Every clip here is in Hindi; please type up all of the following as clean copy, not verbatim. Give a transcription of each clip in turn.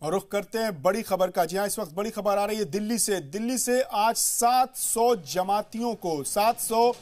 और रुख करते हैं बड़ी खबर का। जी हां, इस वक्त बड़ी खबर आ रही है दिल्ली से आज 700 जमातियों को, 700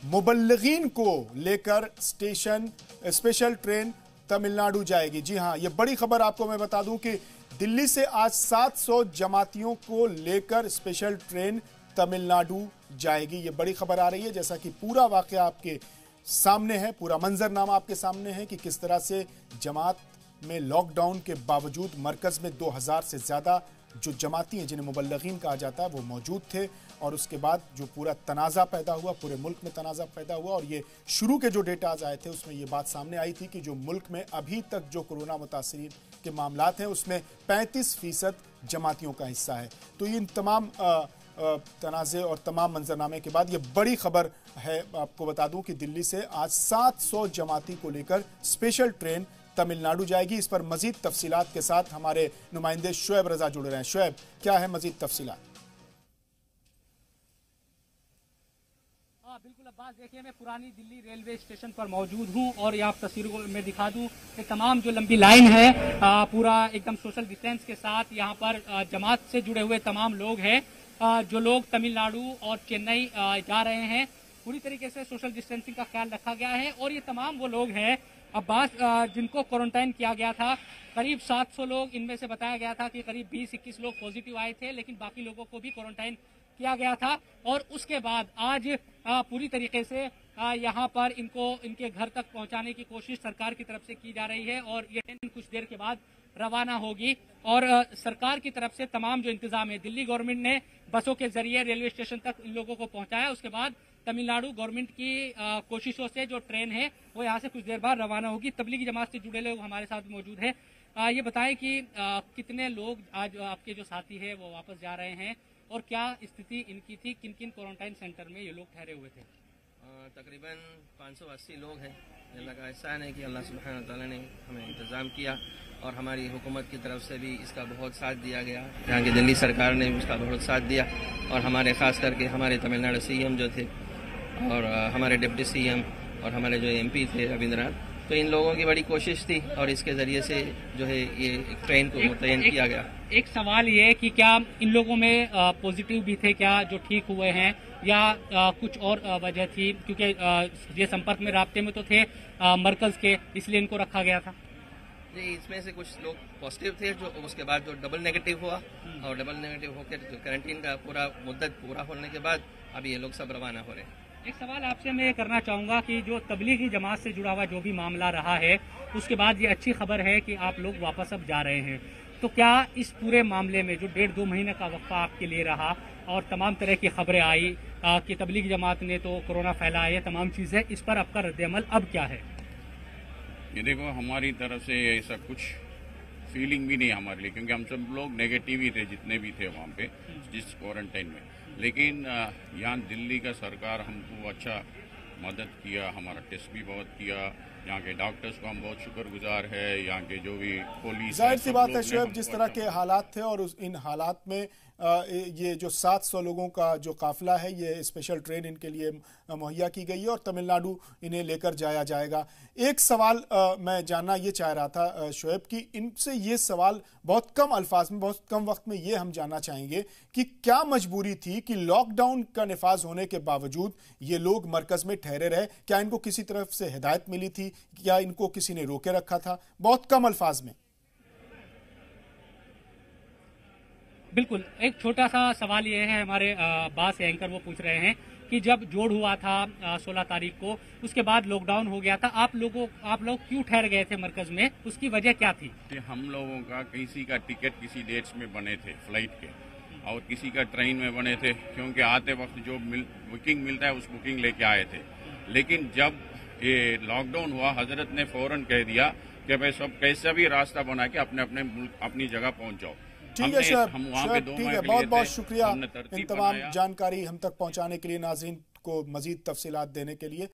मुबल्लिगीन को लेकर स्पेशल ट्रेन तमिलनाडु जाएगी। जी हां, ये बड़ी खबर आपको मैं बता दूं कि दिल्ली से आज 700 जमातियों को लेकर स्पेशल ट्रेन तमिलनाडु जाएगी। ये बड़ी खबर आ रही है, जैसा कि पूरा वाकया आपके सामने है, पूरा मंजरनामा आपके सामने है कि किस तरह से जमात में लॉकडाउन के बावजूद मरकज में 2000 से ज्यादा जो जमाती हैं, जिन्हें मुबल्लिगीन कहा जाता है, वो मौजूद थे। और उसके बाद जो पूरा तनाज़ा पैदा हुआ, पूरे मुल्क में तनाज़ा पैदा हुआ। और ये शुरू के जो डेटाज आए थे उसमें ये बात सामने आई थी कि जो मुल्क में अभी तक जो कोरोना मुतासरीन के मामलात हैं उसमें 35% जमातियों का हिस्सा है। तो इन तमाम तनाज़े और तमाम मंजरनामे के बाद ये बड़ी खबर है। आपको बता दूं कि दिल्ली से आज 700 जमाती को लेकर स्पेशल ट्रेन तमिलनाडु जाएगी। इस पर मजीद तफसीलात के साथ हमारे नुमाइंदे शुएब रजा जुड़ रहे हैं। शुएब, क्या है मजीद तफसीलात? बिल्कुल अब्बास, देखिए मैं पुरानी दिल्ली रेलवे स्टेशन पर मौजूद हूं और यहाँ तस्वीरों में दिखा दूं कि तमाम जो लंबी लाइन है, पूरा एकदम सोशल डिस्टेंस के साथ यहाँ पर जमात से जुड़े हुए तमाम लोग हैं। जो लोग तमिलनाडु और चेन्नई जा रहे हैं, पूरी तरीके से सोशल डिस्टेंसिंग का ख्याल रखा गया है। और ये तमाम वो लोग हैं अब्बास जिनको क्वारंटाइन किया गया था। करीब 700 लोग, इनमें से बताया गया था कि करीब 20-21 लोग पॉजिटिव आए थे, लेकिन बाकी लोगों को भी क्वारंटाइन किया गया था। और उसके बाद आज पूरी तरीके से यहाँ पर इनको इनके घर तक पहुँचाने की कोशिश सरकार की तरफ से की जा रही है। और ये ट्रेन कुछ देर के बाद रवाना होगी। और सरकार की तरफ से तमाम जो इंतजाम है, दिल्ली गवर्नमेंट ने बसों के जरिए रेलवे स्टेशन तक इन लोगों को पहुंचाया। उसके बाद तमिलनाडु गवर्नमेंट की कोशिशों से जो ट्रेन है वो यहाँ से कुछ देर बाद रवाना होगी। तबलीगी जमात से जुड़े लोग हमारे साथ मौजूद हैं। ये बताएं कि कितने लोग आज आपके जो साथी है वो वापस जा रहे हैं और क्या स्थिति इनकी थी, किन किन क्वारंटाइन सेंटर में ये लोग ठहरे हुए थे? तकरीबन 580 लोग हैं। अल्लाह का एहसान है कि अल्लाह सुब्हानहू तआला ने हमें इंतज़ाम किया और हमारी हुकूमत की तरफ से भी इसका बहुत साथ दिया गया। यहाँ की दिल्ली सरकार ने भी उसका बहुत साथ दिया और हमारे ख़ास करके हमारे तमिलनाडु सीएम जो थे और हमारे डिप्टी सीएम और हमारे जो एमपी थे रविंद्रनाथ, तो इन लोगों की बड़ी कोशिश थी और इसके ज़रिए से जो है ये ट्रेन को मुतय्यन किया गया। एक सवाल ये कि क्या इन लोगों में पॉजिटिव भी थे क्या जो ठीक हुए हैं, या कुछ और वजह थी? क्योंकि ये संपर्क में राब्ते में तो थे मरकज के, इसलिए इनको रखा गया था। जी, इसमें से कुछ लोग पॉजिटिव थे, जो उसके बाद जो डबल नेगेटिव हुआ और डबल नेगेटिव होकर जो क्वारंटीन का पूरा मुद्दत पूरा होने के बाद अभी ये लोग सब रवाना हो रहे हैं। एक सवाल आपसे मैं करना चाहूंगा कि जो तबलीगी जमात से जुड़ा हुआ जो भी मामला रहा है, उसके बाद ये अच्छी खबर है कि आप लोग वापस अब जा रहे हैं, तो क्या इस पूरे मामले में जो 1.5-2 महीने का वक्फा आपके लिए रहा और तमाम तरह की खबरें आई कि तबलीगी जमात ने तो कोरोना फैलाया है, तमाम चीजें, इस पर आपका रद्द-ए-अमल अब क्या है? ये देखो, हमारी तरफ से ऐसा कुछ फीलिंग भी नहीं हमारे लिए, क्योंकि हम सब लोग नेगेटिव ही थे जितने भी थे वहाँ पे जिस क्वारंटाइन में। लेकिन यहाँ दिल्ली का सरकार हमको अच्छा मदद किया, हमारा टेस्ट भी बहुत किया, यहाँ के डॉक्टर्स को हम बहुत शुक्रगुजार है, यहाँ के जो भी पुलिस, जाहिर सी बात है शुएब, जिस तरह के हालात थे और इन हालात में ये जो 700 लोगों का जो काफिला है, ये स्पेशल ट्रेन इनके लिए मुहैया की गई है और तमिलनाडु इन्हें लेकर जाया जाएगा। एक सवाल मैं जानना ये चाह रहा था शुएब कि इनसे ये सवाल बहुत कम अल्फाज में, बहुत कम वक्त में ये हम जानना चाहेंगे कि क्या मजबूरी थी कि लॉकडाउन का निफाज होने के बावजूद ये लोग मरकज में ठहरे रहे? क्या इनको किसी तरफ से हिदायत मिली थी, क्या इनको किसी ने रोके रखा था? बहुत कम अल्फाज में। बिल्कुल, एक छोटा सा सवाल ये है, हमारे अब्बास एंकर वो पूछ रहे हैं कि जब जोड़ हुआ था 16 तारीख को, उसके बाद लॉकडाउन हो गया था, आप लोग क्यों ठहर गए थे मरकज में, उसकी वजह क्या थी? हम लोगों का किसी का टिकट किसी डेट्स में बने थे फ्लाइट के और किसी का ट्रेन में बने थे, क्योंकि आते वक्त जो बुकिंग मिलता है उस बुकिंग लेके आए थे। लेकिन जब ये लॉकडाउन हुआ, हजरत ने फौरन कह दिया कि भाई सब कैसा भी रास्ता बना के अपने अपने मुल्क अपनी जगह पहुंच जाओ। ठीक है शुएब, ठीक है, बहुत बहुत शुक्रिया इन तमाम जानकारी हम तक पहुंचाने के लिए, नाज़रीन को मजीद तफसीलात देने के लिए।